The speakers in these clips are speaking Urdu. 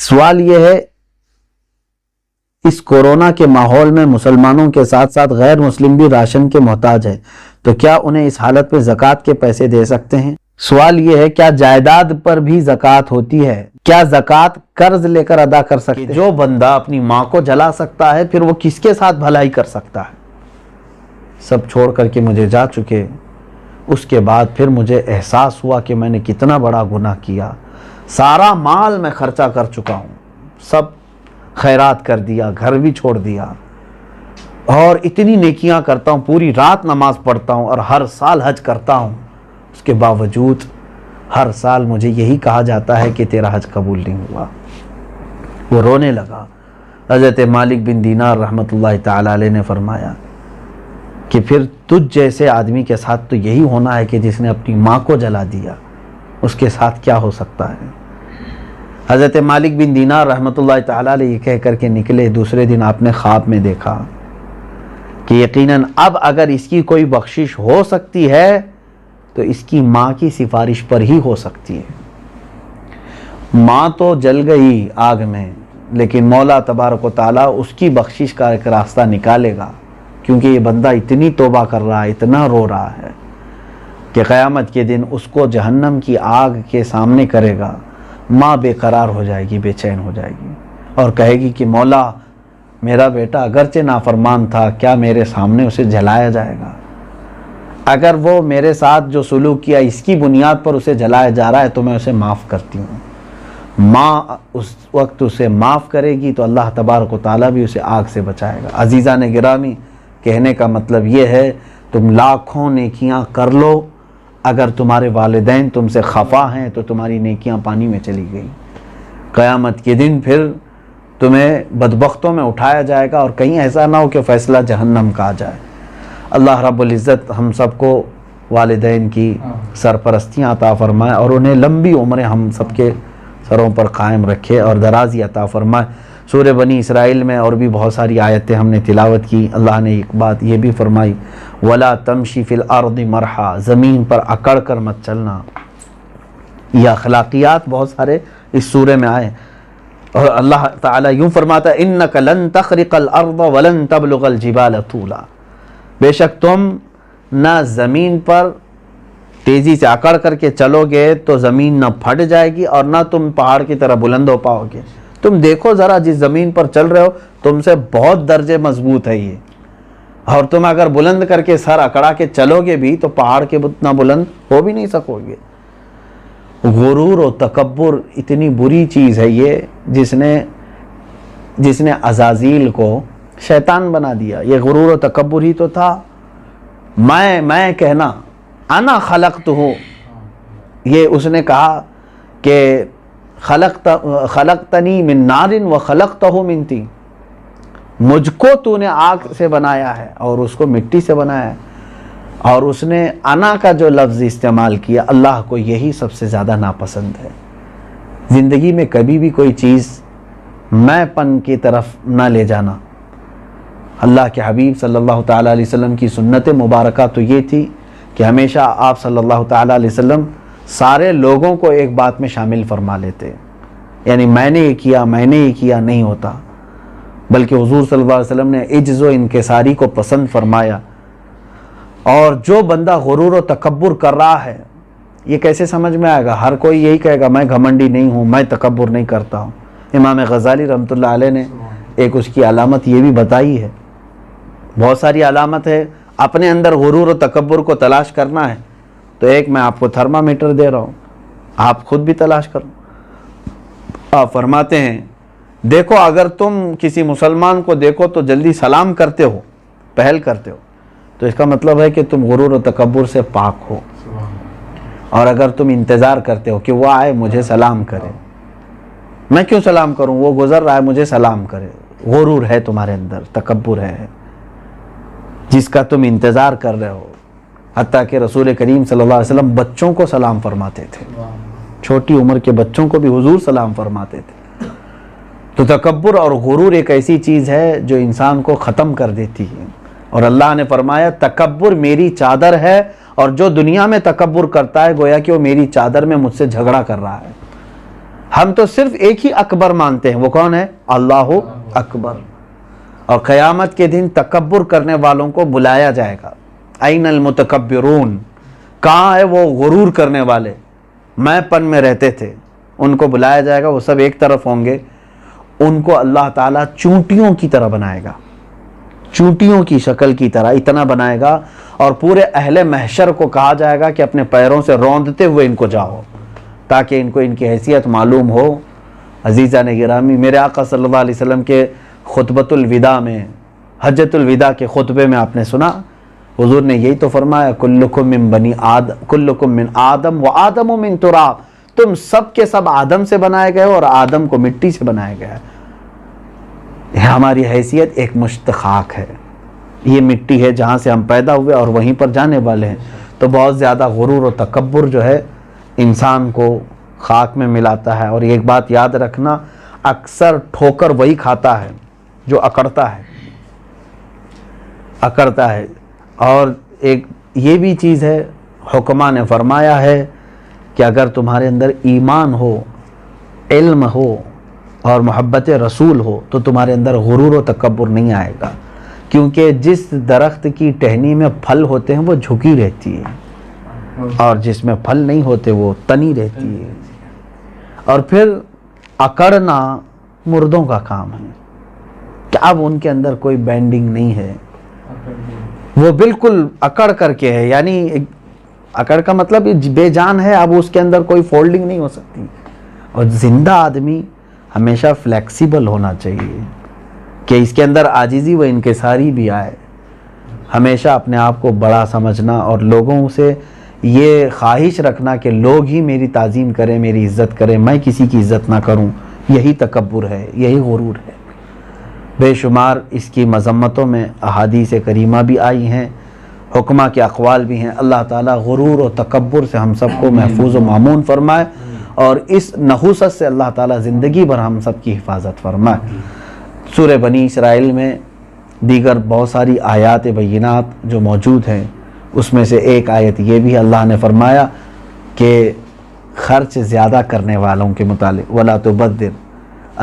سوال یہ ہے، اس کورونا کے ماحول میں مسلمانوں کے ساتھ ساتھ غیر مسلم بھی راشن کے محتاج ہے، تو کیا انہیں اس حالت میں زکوٰۃ کے پیسے دے سکتے ہیں؟ سوال یہ ہے، کیا جائیداد پر بھی زکوٰۃ ہوتی ہے؟ کیا زکوٰۃ قرض لے کر ادا کر سکتے ہیں؟ جو بندہ اپنی ماں کو جلا سکتا ہے پھر وہ کس کے ساتھ بھلائی کر سکتا ہے؟ سب چھوڑ کر کے مجھے جا چکے، اس کے بعد پھر مجھے احساس ہوا کہ میں نے کتنا بڑا گناہ کیا، سارا مال میں خرچہ کر چکا ہوں، سب خیرات کر دیا، گھر بھی چھوڑ دیا، اور اتنی نیکیاں کرتا ہوں، پوری رات نماز پڑھتا ہوں اور ہر سال حج کرتا ہوں، اس کے باوجود ہر سال مجھے یہی کہا جاتا ہے کہ تیرا حج قبول نہیں ہوا۔ وہ رونے لگا۔ حضرت مالک بن دینار رحمۃ اللہ تعالی علیہ نے فرمایا کہ پھر تجھ جیسے آدمی کے ساتھ تو یہی ہونا ہے کہ جس نے اپنی ماں کو جلا دیا، اس کے ساتھ کیا ہو سکتا ہے؟ حضرت مالک بن دینار رحمۃ اللہ تعالی علیہ یہ کہہ کر کے نکلے۔ دوسرے دن آپ نے خواب میں دیکھا کہ یقیناً اب اگر اس کی کوئی بخشش ہو سکتی ہے تو اس کی ماں کی سفارش پر ہی ہو سکتی ہے۔ ماں تو جل گئی آگ میں، لیکن مولا تبارک و تعالیٰ اس کی بخشش کا ایک راستہ نکالے گا، کیونکہ یہ بندہ اتنی توبہ کر رہا ہے، اتنا رو رہا ہے کہ قیامت کے دن اس کو جہنم کی آگ کے سامنے کرے گا۔ ماں بے قرار ہو جائے گی، بے چین ہو جائے گی، اور کہے گی کہ مولا میرا بیٹا اگرچہ نافرمان تھا، کیا میرے سامنے اسے جلایا جائے گا؟ اگر وہ میرے ساتھ جو سلوک کیا اس کی بنیاد پر اسے جلایا جا رہا ہے تو میں اسے معاف کرتی ہوں۔ ماں اس وقت اسے معاف کرے گی تو اللہ تبارک و تعالیٰ بھی اسے آگ سے بچائے گا۔ عزیزان گرامی، کہنے کا مطلب یہ ہے، تم لاکھوں نیکیاں کر لو، اگر تمہارے والدین تم سے خفا ہیں تو تمہاری نیکیاں پانی میں چلی گئی۔ قیامت کے دن پھر تمہیں بدبختوں میں اٹھایا جائے گا، اور کہیں ایسا نہ ہو کہ فیصلہ جہنم کا آ جائے۔ اللہ رب العزت ہم سب کو والدین کی سرپرستیاں عطا فرمائے، اور انہیں لمبی عمریں ہم سب کے سروں پر قائم رکھے اور درازی عطا فرمائے۔ سورہ بنی اسرائیل میں اور بھی بہت ساری آیتیں ہم نے تلاوت کی۔ اللہ نے ایک بات یہ بھی فرمائی، وَلَا تَمْشِ فِي الْأَرْضِ مَرْحًا، زمین پر اکڑ کر مت چلنا۔ یہ اخلاقیات بہت سارے اس سورہ میں آئے، اور اللہ تعالیٰ یوں فرماتا ہے إِنَّكَ لَن تَخْرِقَ الْأَرْضَ وَلَن تَبْلُغَ الْجِبَالَ طُولًا، بے شک تم نہ زمین پر تیزی سے اکڑ کر کے چلو گے تو زمین نہ پھٹ جائے گی، اور نہ تم پہاڑ کی طرح بلند ہو پاؤ گے۔ تم دیکھو ذرا، جس زمین پر چل رہے ہو تم سے بہت درجے مضبوط ہے یہ، اور تم اگر بلند کر کے سر اکڑا کے چلو گے بھی تو پہاڑ کے اتنا بلند ہو بھی نہیں سکو گے۔ غرور و تکبر اتنی بری چیز ہے یہ، جس نے عزازیل کو شیطان بنا دیا۔ یہ غرور و تکبر ہی تو تھا، میں کہنا انا خلقتہ، یہ اس نے کہا کہ خلقتنی من نار و خلقتہ من طین، مجھ کو تو نے آگ سے بنایا ہے اور اس کو مٹی سے بنایا ہے۔ اور اس نے انا کا جو لفظ استعمال کیا، اللہ کو یہی سب سے زیادہ ناپسند ہے۔ زندگی میں کبھی بھی کوئی چیز میں پن کی طرف نہ لے جانا۔ اللہ کے حبیب صلی اللہ تعالیٰ علیہ وسلم کی سنت مبارکہ تو یہ تھی کہ ہمیشہ آپ صلی اللہ تعالیٰ علیہ وسلم سارے لوگوں کو ایک بات میں شامل فرما لیتے، یعنی میں نے یہ کیا نہیں ہوتا، بلکہ حضور صلی اللہ علیہ وسلم نے عجز و انکساری کو پسند فرمایا۔ اور جو بندہ غرور و تکبر کر رہا ہے، یہ کیسے سمجھ میں آئے گا؟ ہر کوئی یہی کہے گا میں گھمنڈی نہیں ہوں، میں تکبر نہیں کرتا ہوں۔ امام غزالی رحمۃ اللہ علیہ نے ایک اس کی علامت یہ بھی بتائی ہے، بہت ساری علامت ہے۔ اپنے اندر غرور و تکبر کو تلاش کرنا ہے تو ایک میں آپ کو تھرمامیٹر دے رہا ہوں، آپ خود بھی تلاش کرو۔ آپ فرماتے ہیں دیکھو، اگر تم کسی مسلمان کو دیکھو تو جلدی سلام کرتے ہو، پہل کرتے ہو، تو اس کا مطلب ہے کہ تم غرور و تکبر سے پاک ہو۔ اور اگر تم انتظار کرتے ہو کہ وہ آئے مجھے سلام کرے، میں کیوں سلام کروں، وہ گزر رہا ہے مجھے سلام کرے، غرور ہے تمہارے اندر، تکبر ہے جس کا تم انتظار کر رہے ہو۔ حتیٰ کہ رسول کریم صلی اللہ علیہ وسلم بچوں کو سلام فرماتے تھے، چھوٹی عمر کے بچوں کو بھی حضور سلام فرماتے تھے۔ تو تکبر اور غرور ایک ایسی چیز ہے جو انسان کو ختم کر دیتی ہے، اور اللہ نے فرمایا تکبر میری چادر ہے، اور جو دنیا میں تکبر کرتا ہے گویا کہ وہ میری چادر میں مجھ سے جھگڑا کر رہا ہے۔ ہم تو صرف ایک ہی اکبر مانتے ہیں، وہ کون ہے؟ اللہ اکبر. اور قیامت کے دن تکبر کرنے والوں کو بلایا جائے گا. این المتکبرون، کہاں ہے وہ غرور کرنے والے، میں پن میں رہتے تھے، ان کو بلایا جائے گا. وہ سب ایک طرف ہوں گے. ان کو اللہ تعالیٰ چونٹیوں کی طرح بنائے گا، چونٹیوں کی شکل کی طرح اتنا بنائے گا. اور پورے اہل محشر کو کہا جائے گا کہ اپنے پیروں سے روندتے ہوئے ان کو جاؤ، تاکہ ان کو ان کی حیثیت معلوم ہو. عزیزان گرامی، میرے آقا صلی اللہ علیہ وسلم کے خطبۃ الوداع میں، حجۃ الوداع کے خطبے میں آپ نے سنا، حضور نے یہی تو فرمایا، کلکم من بنی آدم، کلکم من آدم و آدم من تراب، تم سب کے سب آدم سے بنائے گئے اور آدم کو مٹی سے بنایا گیا ہے. ہماری حیثیت ایک مشت خاک ہے، یہ مٹی ہے جہاں سے ہم پیدا ہوئے اور وہیں پر جانے والے ہیں. تو بہت زیادہ غرور و تکبر جو ہے انسان کو خاک میں ملاتا ہے. اور ایک بات یاد رکھنا، اکثر ٹھوکر وہی کھاتا ہے جو اکڑتا ہے، اکڑتا ہے. اور ایک یہ بھی چیز ہے، حکماء نے فرمایا ہے کہ اگر تمہارے اندر ایمان ہو، علم ہو اور محبت رسول ہو تو تمہارے اندر غرور و تکبر نہیں آئے گا. کیونکہ جس درخت کی ٹہنی میں پھل ہوتے ہیں وہ جھکی رہتی ہے، اور جس میں پھل نہیں ہوتے وہ تنی رہتی ہے. اور پھر اکڑنا مردوں کا کام ہے کہ اب ان کے اندر کوئی بینڈنگ نہیں ہے، وہ بالکل اکڑ کر کے ہے. یعنی اکڑ کا مطلب بے جان ہے، اب اس کے اندر کوئی فولڈنگ نہیں ہو سکتی. اور زندہ آدمی ہمیشہ فلیکسیبل ہونا چاہیے کہ اس کے اندر عاجزی و انکساری بھی آئے. ہمیشہ اپنے آپ کو بڑا سمجھنا اور لوگوں سے یہ خواہش رکھنا کہ لوگ ہی میری تعظیم کریں، میری عزت کریں، میں کسی کی عزت نہ کروں. یہی تکبر ہے، یہی غرور ہے. بے شمار اس کی مذمتوں میں احادیث کریمہ بھی آئی ہیں، حکماء کے اقوال بھی ہیں. اللہ تعالیٰ غرور و تکبر سے ہم سب کو محفوظ و مامون فرمائے، اور اس نحوست سے اللہ تعالیٰ زندگی بھر ہم سب کی حفاظت فرمائے. سورہ بنی اسرائیل میں دیگر بہت ساری آیات بینات جو موجود ہیں، اس میں سے ایک آیت یہ بھی اللہ نے فرمایا کہ خرچ زیادہ کرنے والوں کے متعلق، وَلَا تُبَذِّرْ،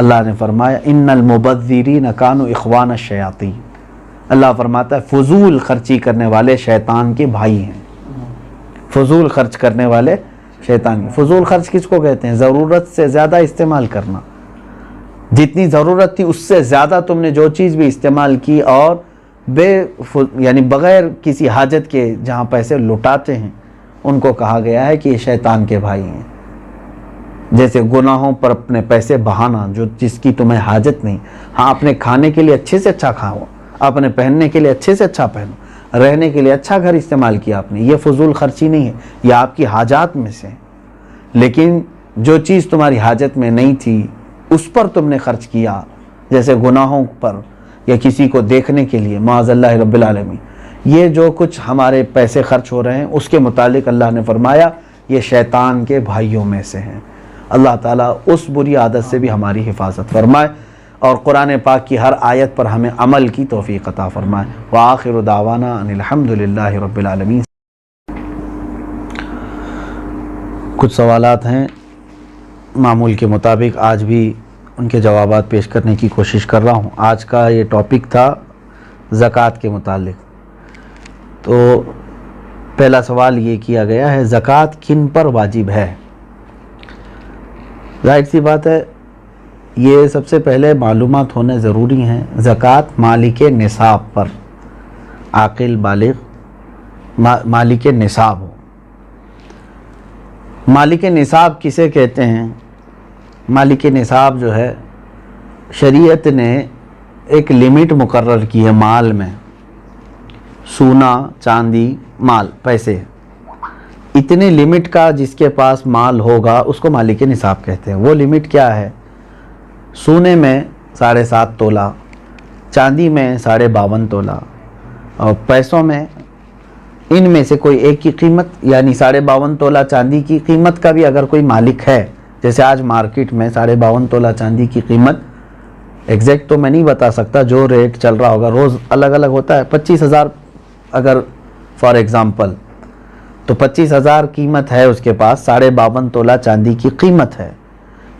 اللہ نے فرمایا ان المبذرین کانوا اخوان الشیاطین. اللہ فرماتا ہے فضول خرچی کرنے والے شیطان کے بھائی ہیں. فضول خرچ کرنے والے شیطان. فضول خرچ کس کو کہتے ہیں؟ ضرورت سے زیادہ استعمال کرنا. جتنی ضرورت تھی اس سے زیادہ تم نے جو چیز بھی استعمال کی، اور یعنی بغیر کسی حاجت کے جہاں پیسے لٹاتے ہیں، ان کو کہا گیا ہے کہ یہ شیطان کے بھائی ہیں. جیسے گناہوں پر اپنے پیسے بہانا جس کی تمہیں حاجت نہیں. ہاں، اپنے کھانے کے لیے اچھے سے اچھا کھاؤ، اپنے پہننے کے لیے اچھے سے اچھا پہنو، رہنے کے لیے اچھا گھر استعمال کیا آپ نے، یہ فضول خرچی نہیں ہے، یہ آپ کی حاجات میں سے. لیکن جو چیز تمہاری حاجت میں نہیں تھی اس پر تم نے خرچ کیا، جیسے گناہوں پر یا کسی کو دیکھنے کے لیے، معاذ اللہ رب العالمین، یہ جو کچھ ہمارے پیسے خرچ ہو رہے ہیں اس کے متعلق اللہ نے فرمایا یہ شیطان کے بھائیوں میں سے ہیں. اللہ تعالیٰ اس بری عادت سے بھی ہماری حفاظت فرمائے، اور قرآن پاک کی ہر آیت پر ہمیں عمل کی توفیق عطا فرمائے. وآخر دعوانا ان الحمد للہ رب العالمین. کچھ سوالات ہیں، معمول کے مطابق آج بھی ان کے جوابات پیش کرنے کی کوشش کر رہا ہوں. آج کا یہ ٹاپک تھا زکوٰۃ کے متعلق. تو پہلا سوال یہ کیا گیا ہے، زکوٰۃ کن پر واجب ہے؟ ظاہر سی بات ہے، یہ سب سے پہلے معلومات ہونے ضروری ہیں. زکوٰۃ مالک نصاب پر، عاقل بالغ مالک نصاب ہو. مالک نصاب کسے کہتے ہیں؟ مالک نصاب جو ہے، شریعت نے ایک لمٹ مقرر کی ہے مال میں. سونا، چاندی، مال، پیسے، اتنے لمٹ کا جس کے پاس مال ہوگا اس کو مالک نصاب کہتے ہیں. وہ لمٹ کیا ہے؟ سونے میں 7.5 تولہ، چاندی میں 52.5 تولہ، اور پیسوں میں ان میں سے کوئی ایک کی قیمت، یعنی 52.5 تولہ چاندی کی قیمت کا بھی اگر کوئی مالک ہے، جیسے آج مارکیٹ میں 52.5 تولہ چاندی کی قیمت ایگزیکٹ تو میں نہیں بتا سکتا، جو ریٹ چل رہا ہوگا روز الگ الگ ہوتا ہے. 25,000 اگر فار ایگزامپل، تو 25,000 قیمت ہے اس کے پاس، 52.5 تولہ چاندی کی قیمت ہے.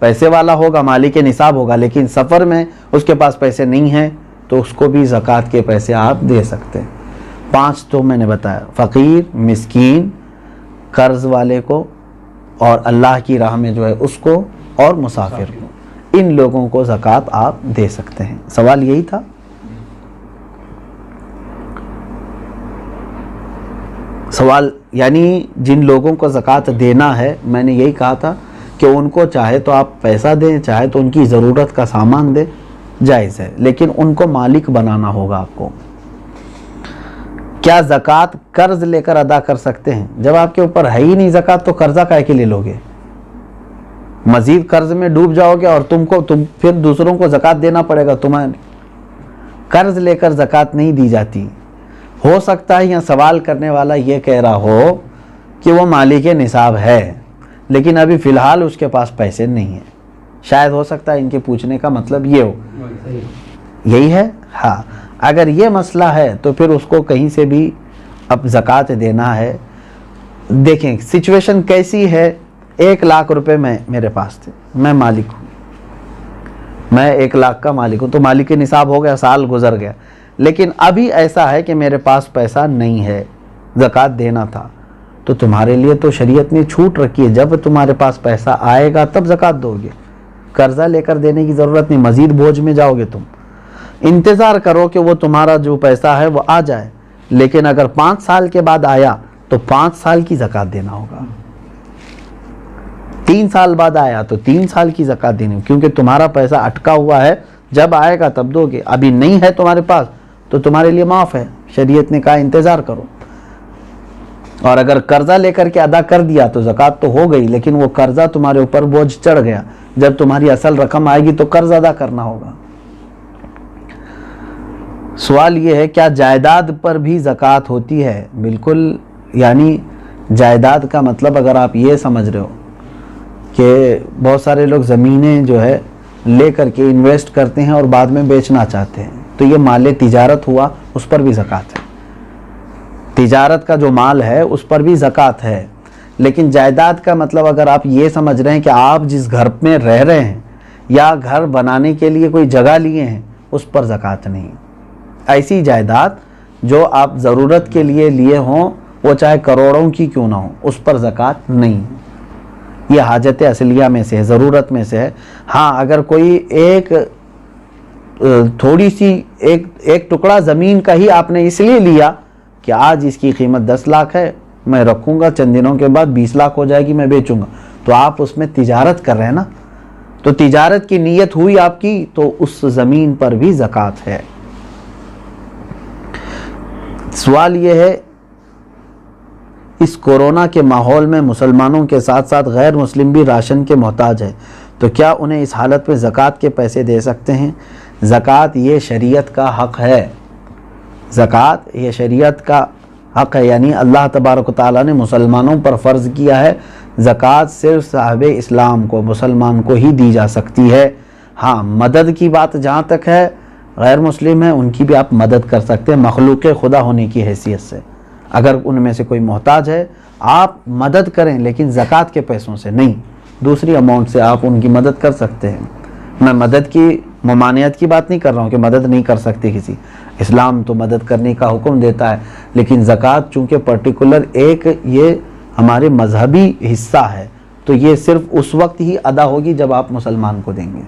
پیسے والا ہوگا، مالک نصاب ہوگا، لیکن سفر میں اس کے پاس پیسے نہیں ہیں تو اس کو بھی زکوٰۃ کے پیسے آپ دے سکتے ہیں۔ 5 تو میں نے بتایا، فقیر، مسکین، قرض والے کو، اور اللہ کی راہ میں جو ہے اس کو، اور مسافر کو، ان لوگوں کو زکوٰۃ آپ دے سکتے ہیں۔ سوال یہی تھا۔ سوال یعنی جن لوگوں کو زکوٰۃ دینا ہے، میں نے یہی کہا تھا کہ ان کو چاہے تو آپ پیسہ دیں، چاہے تو ان کی ضرورت کا سامان دیں، جائز ہے، لیکن ان کو مالک بنانا ہوگا آپ کو۔ کیا زکوٰۃ قرض لے کر ادا کر سکتے ہیں؟ جب آپ کے اوپر ہے ہی نہیں زکوٰۃ تو قرضہ کائے کے لیے لوگے؟ مزید قرض میں ڈوب جاؤ گے اور تم پھر دوسروں کو زکوٰۃ دینا پڑے گا تمہیں۔ قرض لے کر زکوٰۃ نہیں دی جاتی۔ ہو سکتا ہے یا سوال کرنے والا یہ کہہ رہا ہو کہ وہ مالک نصاب ہے لیکن ابھی فی الحال اس کے پاس پیسے نہیں ہیں، شاید ہو سکتا ہے ان کے پوچھنے کا مطلب یہ ہو، یہی ہے۔ ہاں، اگر یہ مسئلہ ہے تو پھر اس کو کہیں سے بھی اب زکوٰۃ دینا ہے۔ دیکھیں سچویشن کیسی ہے، 1 لاکھ روپے میرے پاس تھے، میں مالک ہوں، میں 1 لاکھ کا مالک ہوں، تو مالک نصاب ہو گیا، سال گزر گیا، لیکن ابھی ایسا ہے کہ میرے پاس پیسہ نہیں ہے، زکوٰۃ دینا تھا، تو تمہارے لیے تو شریعت نے چھوٹ رکھی ہے، جب تمہارے پاس پیسہ آئے گا تب زکوٰۃ دو گے، قرضہ لے کر دینے کی ضرورت نہیں، مزید بوجھ میں جاؤ گے تم۔ انتظار کرو کہ وہ تمہارا جو پیسہ ہے وہ آ جائے، لیکن اگر 5 سال کے بعد آیا تو 5 سال کی زکوٰۃ دینا ہوگا، 3 سال بعد آیا تو 3 سال کی زکوٰۃ دینی، کیونکہ تمہارا پیسہ اٹکا ہوا ہے، جب آئے گا تب دو گے، ابھی نہیں ہے تمہارے پاس تو تمہارے لیے معاف ہے، شریعت نے کہا انتظار کرو۔ اور اگر قرضہ لے کر کے ادا کر دیا تو زکوٰۃ تو ہو گئی، لیکن وہ قرضہ تمہارے اوپر بوجھ چڑھ گیا، جب تمہاری اصل رقم آئے گی تو قرض ادا کرنا ہوگا۔ سوال یہ ہے کیا جائیداد پر بھی زکوٰۃ ہوتی ہے؟ بالکل، یعنی جائیداد کا مطلب اگر آپ یہ سمجھ رہے ہو کہ بہت سارے لوگ زمینیں جو ہے لے کر کے انویسٹ کرتے ہیں اور بعد میں بیچنا چاہتے ہیں، تو یہ مال تجارت ہوا، اس پر بھی زکوٰۃ ہے، تجارت کا جو مال ہے اس پر بھی زکوٰۃ ہے۔ لیکن جائیداد کا مطلب اگر آپ یہ سمجھ رہے ہیں کہ آپ جس گھر میں رہ رہے ہیں یا گھر بنانے کے لیے کوئی جگہ لیے ہیں، اس پر زکوٰۃ نہیں۔ ایسی جائیداد جو آپ ضرورت کے لیے لیے ہوں، وہ چاہے کروڑوں کی کیوں نہ ہو، اس پر زکوٰۃ نہیں۔ یہ حاجت اصلیہ میں سے ہے، ضرورت میں سے ہے۔ ہاں، اگر کوئی ایک تھوڑی سی ایک ٹکڑا زمین کا ہی آپ نے اس لیے لیا کہ آج اس کی قیمت 10 لاکھ ہے، میں رکھوں گا، چند دنوں کے بعد 20 لاکھ ہو جائے گی، میں بیچوں گا، تو آپ اس میں تجارت کر رہے ہیں نا، تو تجارت کی نیت ہوئی آپ کی، تو اس زمین پر بھی زکوٰۃ ہے۔ سوال یہ ہے اس کورونا کے ماحول میں مسلمانوں کے ساتھ ساتھ غیر مسلم بھی راشن کے محتاج ہے، تو کیا انہیں اس حالت میں زکوٰۃ کے پیسے دے سکتے ہیں؟ زکوٰۃ یہ شریعت کا حق ہے، زکوٰۃ یہ شریعت کا حق ہے، یعنی اللہ تبارک و تعالیٰ نے مسلمانوں پر فرض کیا ہے، زکوٰۃ صرف صاحب اسلام کو، مسلمان کو ہی دی جا سکتی ہے۔ ہاں، مدد کی بات جہاں تک ہے، غیر مسلم ہیں ان کی بھی آپ مدد کر سکتے ہیں مخلوق خدا ہونے کی حیثیت سے، اگر ان میں سے کوئی محتاج ہے آپ مدد کریں، لیکن زکوٰۃ کے پیسوں سے نہیں، دوسری اماؤنٹ سے آپ ان کی مدد کر سکتے ہیں۔ میں مدد کی ممانعت کی بات نہیں کر رہا ہوں کہ مدد نہیں کر سکتے کسی، اسلام تو مدد کرنے کا حکم دیتا ہے، لیکن زکوٰۃ چونکہ پرٹیکولر ایک یہ ہمارے مذہبی حصہ ہے، تو یہ صرف اس وقت ہی ادا ہوگی جب آپ مسلمان کو دیں گے۔